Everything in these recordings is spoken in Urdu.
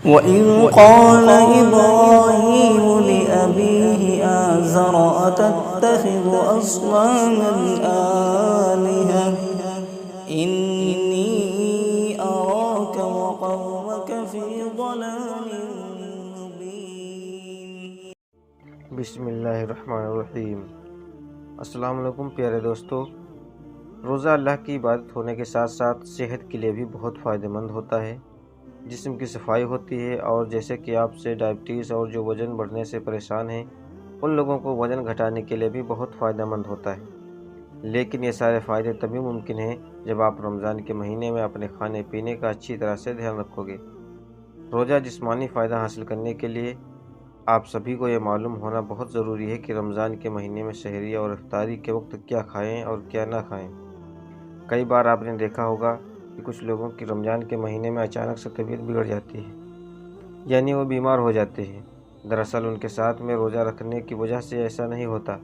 وَإِذْ قَالَ إِبْرَاهِيمُ لِأَبِيهِ آزَرَ أَتَتَّخِذُ أَصْنَامًا آلِهَةً إِنِّي أَرَاكَ وَقَوْمَكَ فِي ضَلَالٍ مُّبِينٍ۔ بسم اللہ الرحمن الرحیم۔ السلام علیکم پیارے دوستو۔ روزہ اللہ کی عبادت ہونے کے ساتھ ساتھ صحت کے لیے بھی بہت فائدہ مند ہوتا ہے۔ جسم کی صفائی ہوتی ہے، اور جیسے کہ آپ سے ڈائبٹیز اور جو وزن بڑھنے سے پریشان ہیں ان لوگوں کو وزن گھٹانے کے لیے بھی بہت فائدہ مند ہوتا ہے۔ لیکن یہ سارے فائدے تبھی ممکن ہیں جب آپ رمضان کے مہینے میں اپنے کھانے پینے کا اچھی طرح سے دھیان رکھو گے۔ روزہ جسمانی فائدہ حاصل کرنے کے لیے آپ سبھی کو یہ معلوم ہونا بہت ضروری ہے کہ رمضان کے مہینے میں سحری اور افطاری کے وقت کیا کھائیں اور کیا نہ کھائیں۔ کئی بار آپ نے دیکھا ہوگا کہ کچھ لوگوں کی رمضان کے مہینے میں اچانک سے طبیعت بگڑ جاتی ہے، یعنی وہ بیمار ہو جاتے ہیں۔ دراصل ان کے ساتھ میں روزہ رکھنے کی وجہ سے ایسا نہیں ہوتا،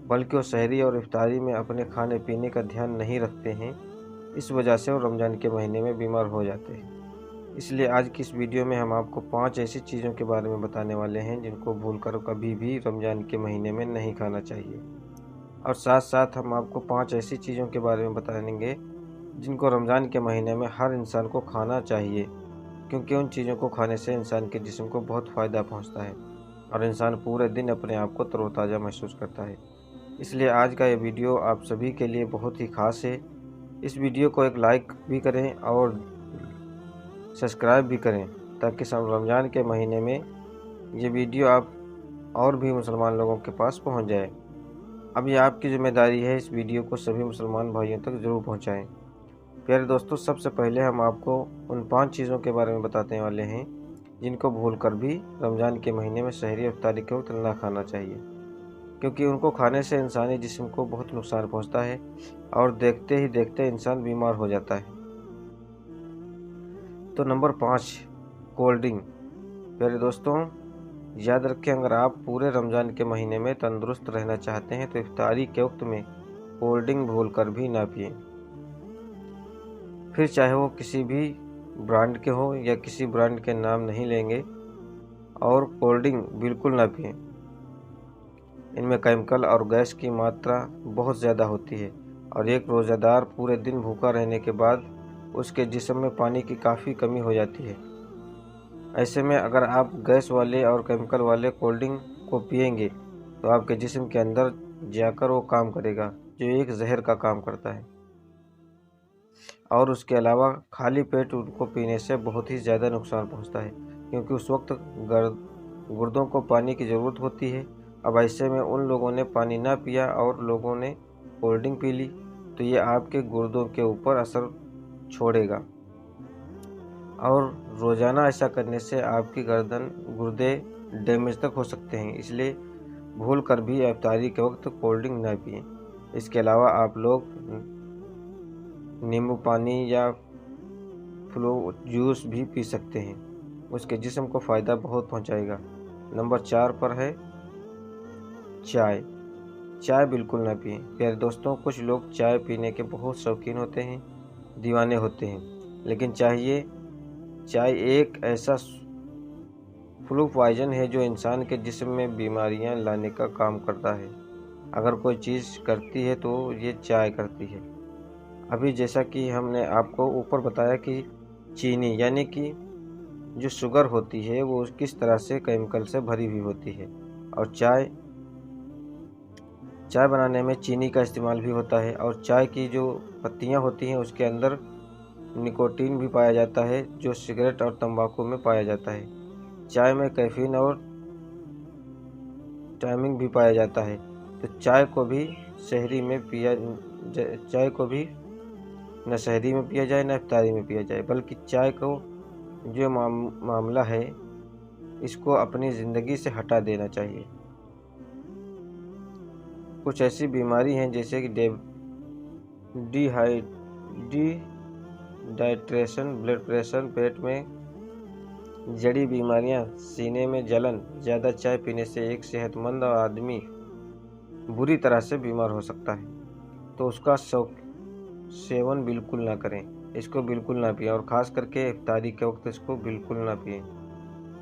بلکہ وہ سحری اور افطاری میں اپنے کھانے پینے کا دھیان نہیں رکھتے ہیں، اس وجہ سے وہ رمضان کے مہینے میں بیمار ہو جاتے ہیں۔ اس لیے آج کی اس ویڈیو میں ہم آپ کو 5 ایسی چیزوں کے بارے میں بتانے والے ہیں جن کو بھول کر کبھی بھی رمضان کے مہینے میں نہیں کھانا چاہیے، اور ساتھ ساتھ ہم آپ کو 5 ایسی چیزوں کے بارے میں بتائیں گے جن کو رمضان کے مہینے میں ہر انسان کو کھانا چاہیے، کیونکہ ان چیزوں کو کھانے سے انسان کے جسم کو بہت فائدہ پہنچتا ہے اور انسان پورے دن اپنے آپ کو تر و تازہ محسوس کرتا ہے۔ اس لیے آج کا یہ ویڈیو آپ سبھی کے لیے بہت ہی خاص ہے۔ اس ویڈیو کو ایک لائک بھی کریں اور سبسکرائب بھی کریں تاکہ رمضان کے مہینے میں یہ ویڈیو آپ اور بھی مسلمان لوگوں کے پاس پہنچ جائے۔ اب یہ آپ کی ذمہ داری ہے اس ویڈیو کو سبھی مسلمان بھائیوں تک ضرور پہنچائیں۔ پیارے دوستو، سب سے پہلے ہم آپ کو ان 5 چیزوں کے بارے میں بتانے والے ہیں جن کو بھول کر بھی رمضان کے مہینے میں سحری اور افطاری کے وقت نہ کھانا چاہیے، کیونکہ ان کو کھانے سے انسانی جسم کو بہت نقصان پہنچتا ہے اور دیکھتے ہی دیکھتے انسان بیمار ہو جاتا ہے۔ تو نمبر 5، کولڈ ڈرنک۔ پیارے دوستوں، یاد رکھیں اگر آپ پورے رمضان کے مہینے میں تندرست رہنا چاہتے ہیں تو افطاری کے وقت میں کولڈ ڈرنک بھول کر بھی نہ پئیں، پھر چاہے وہ کسی بھی برانڈ کے ہوں یا کسی برانڈ کے نام نہیں لیں گے، اور کولڈ ڈرنک بالکل نہ پئیں۔ ان میں کیمیکل اور گیس کی ماترا بہت زیادہ ہوتی ہے، اور ایک روزہ دار پورے دن بھوکا رہنے کے بعد اس کے جسم میں پانی کی کافی کمی ہو جاتی ہے۔ ایسے میں اگر آپ گیس والے اور کیمیکل والے کولڈ ڈرنک کو پئیں گے تو آپ کے جسم کے اندر جا کر وہ کام کرے گا جو ایک زہر کا کام کرتا ہے، اور اس کے علاوہ خالی پیٹ ان کو پینے سے بہت ہی زیادہ نقصان پہنچتا ہے، کیونکہ اس وقت گردوں کو پانی کی ضرورت ہوتی ہے۔ اب ایسے میں ان لوگوں نے پانی نہ پیا اور لوگوں نے کولڈ ڈرنک پی لی تو یہ آپ کے گردوں کے اوپر اثر چھوڑے گا، اور روزانہ ایسا کرنے سے آپ کی گردے ڈیمیج تک ہو سکتے ہیں۔ اس لیے بھول کر بھی افطاری کے وقت کولڈ ڈرنک نہ پئیں۔ اس کے علاوہ آپ لوگ نیمبو پانی یا فروٹ جوس بھی پی سکتے ہیں، اس کے جسم کو فائدہ بہت پہنچائے گا۔ نمبر 4 پر ہے چائے۔ چائے بالکل نہ پئیں۔ پیارے دوستوں، کچھ لوگ چائے پینے کے بہت شوقین ہوتے ہیں، دیوانے ہوتے ہیں، لیکن چائے ایک ایسا فلو پوائزن ہے جو انسان کے جسم میں بیماریاں لانے کا کام کرتا ہے۔ اگر کوئی چیز کرتی ہے تو یہ چائے کرتی ہے۔ ابھی جیسا کہ ہم نے آپ کو اوپر بتایا کہ چینی یعنی کہ جو شوگر ہوتی ہے وہ کس طرح سے کیمیکل سے بھری ہوئی ہوتی ہے، اور چائے بنانے میں چینی کا استعمال بھی ہوتا ہے، اور چائے کی جو پتیاں ہوتی ہیں اس کے اندر نکوٹین بھی پایا جاتا ہے جو سگریٹ اور تمباکو میں پایا جاتا ہے۔ چائے میں کیفین اور ٹائمنگ بھی پایا جاتا ہے، تو چائے کو بھی نہ سحری میں پیا جائے نہ افطاری میں پیا جائے، بلکہ چائے کو جو معاملہ ہے اس کو اپنی زندگی سے ہٹا دینا چاہیے۔ کچھ ایسی بیماری ہیں جیسے کہ ڈی ہائیڈریشن، بلڈ پریشر، پیٹ میں جڑی بیماریاں، سینے میں جلن، زیادہ چائے پینے سے ایک صحت مند آدمی بری طرح سے بیمار ہو سکتا ہے، تو اس کا سیون بالکل نہ کریں، اس کو بالکل نہ پئیں، اور خاص کر کے افطاری کے وقت اس کو بالکل نہ پئیں۔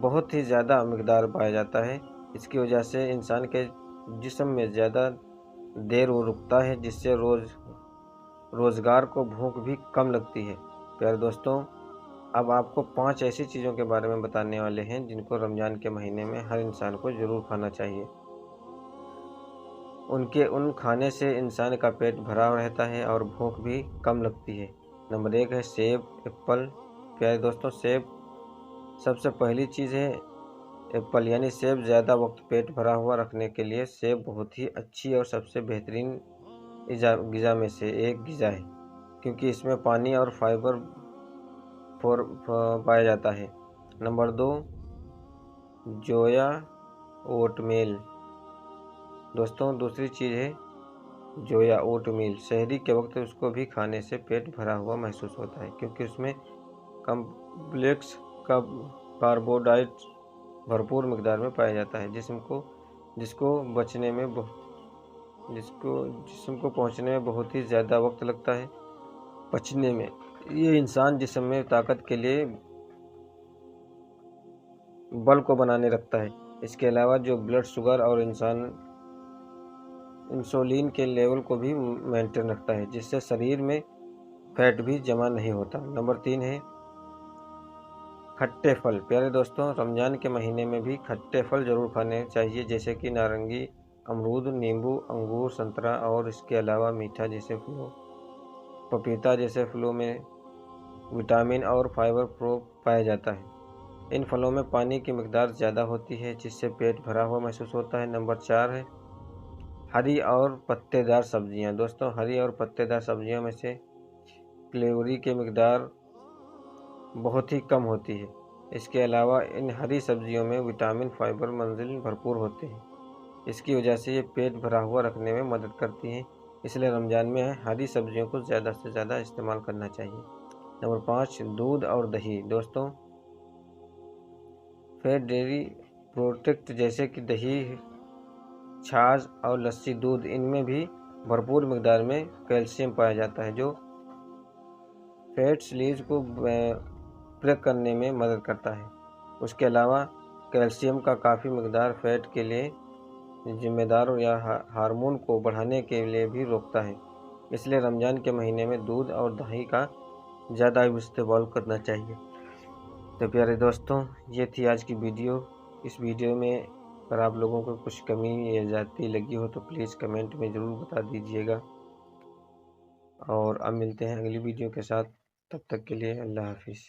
بہت ہی زیادہ مقدار پایا جاتا ہے۔ اس کی وجہ سے انسان کے جسم میں زیادہ دیر وہ رکتا ہے، جس سے روزگار کو بھوک بھی کم لگتی ہے۔ پیارے دوستوں، اب آپ کو 5 ایسی چیزوں کے بارے میں بتانے والے ہیں جن کو رمضان کے مہینے میں ہر انسان کو ضرور کھانا چاہیے۔ ان کھانے سے انسان کا پیٹ بھرا رہتا ہے اور بھوک بھی کم لگتی ہے۔ نمبر 1 ہے سیب، ایپل۔ پیارے دوستوں، سیب سب سے پہلی چیز ہے۔ ایپل یعنی سیب زیادہ وقت پیٹ بھرا ہوا رکھنے کے لیے سیب بہت ہی اچھی اور سب سے بہترین غذا میں سے ایک غذا ہے، کیونکہ اس میں پانی اور فائبر پایا جاتا ہے۔ نمبر 2 جویا اوٹ میل۔ دوستوں، دوسری چیز ہے جویا اوٹ میل۔ سحری کے وقت اس کو بھی کھانے سے پیٹ بھرا ہوا محسوس ہوتا ہے، کیونکہ اس میں کمپلیکس کاربوہائیڈریٹ بھرپور مقدار میں پایا جاتا ہے، جسم کو پہنچنے میں بہت ہی زیادہ وقت لگتا ہے پچنے میں۔ یہ انسان جسم میں طاقت کے لیے بل کو بنانے رکھتا ہے۔ اس کے علاوہ جو بلڈ شوگر اور انسولین کے لیول کو بھی مینٹین رکھتا ہے، جس سے شریر میں فیٹ بھی جمع نہیں ہوتا۔ نمبر 3 ہے کھٹے پھل۔ پیارے دوستوں، رمضان کے مہینے میں بھی کھٹے پھل ضرور کھانے چاہیے، جیسے کہ نارنگی، امرود، نیمبو، انگور، سنترا، اور اس کے علاوہ میٹھا جیسے پھلوں، پپیتا جیسے پھلوں میں وٹامن اور فائبر پایا جاتا ہے۔ ان پھلوں میں پانی کی مقدار زیادہ ہوتی ہے، جس سے پیٹ بھرا ہوا محسوس ہوتا ہے۔ نمبر 4 ہے ہری اور پتے دار سبزیاں۔ دوستوں، ہری اور پتے دار سبزیوں میں سے کیلوری کی مقدار بہت ہی کم ہوتی ہے۔ اس کے علاوہ ان ہری سبزیوں میں وٹامن، فائبر منزل بھرپور ہوتے ہیں۔ اس کی وجہ سے یہ پیٹ بھرا ہوا رکھنے میں مدد کرتی ہیں، اس لیے رمضان میں ہری سبزیوں کو زیادہ سے زیادہ استعمال کرنا چاہیے۔ نمبر 5 دودھ اور دہی۔ دوستوں، فیٹ ڈیری پروڈکٹ جیسے کہ دہی، چھاچھ اور لسی، دودھ، ان میں بھی بھرپور مقدار میں کیلشیم پایا جاتا ہے، جو فیٹ سیلز کو بریک کرنے میں مدد کرتا ہے۔ اس کے علاوہ کیلشیم کا کافی مقدار فیٹ کے لیے ذمہ دار یا ہارمون کو بڑھانے کے لیے بھی روکتا ہے، اس لیے رمضان کے مہینے میں دودھ اور دہی کا زیادہ استعمال کرنا چاہیے۔ تو پیارے دوستوں، یہ تھی آج کی ویڈیو۔ اس ویڈیو میں اگر آپ لوگوں کو کچھ کمی یا زیادتی لگی ہو تو پلیز کمنٹ میں ضرور بتا دیجیے گا، اور اب ملتے ہیں اگلی ویڈیو کے ساتھ۔ تب تک کے لیے اللہ حافظ۔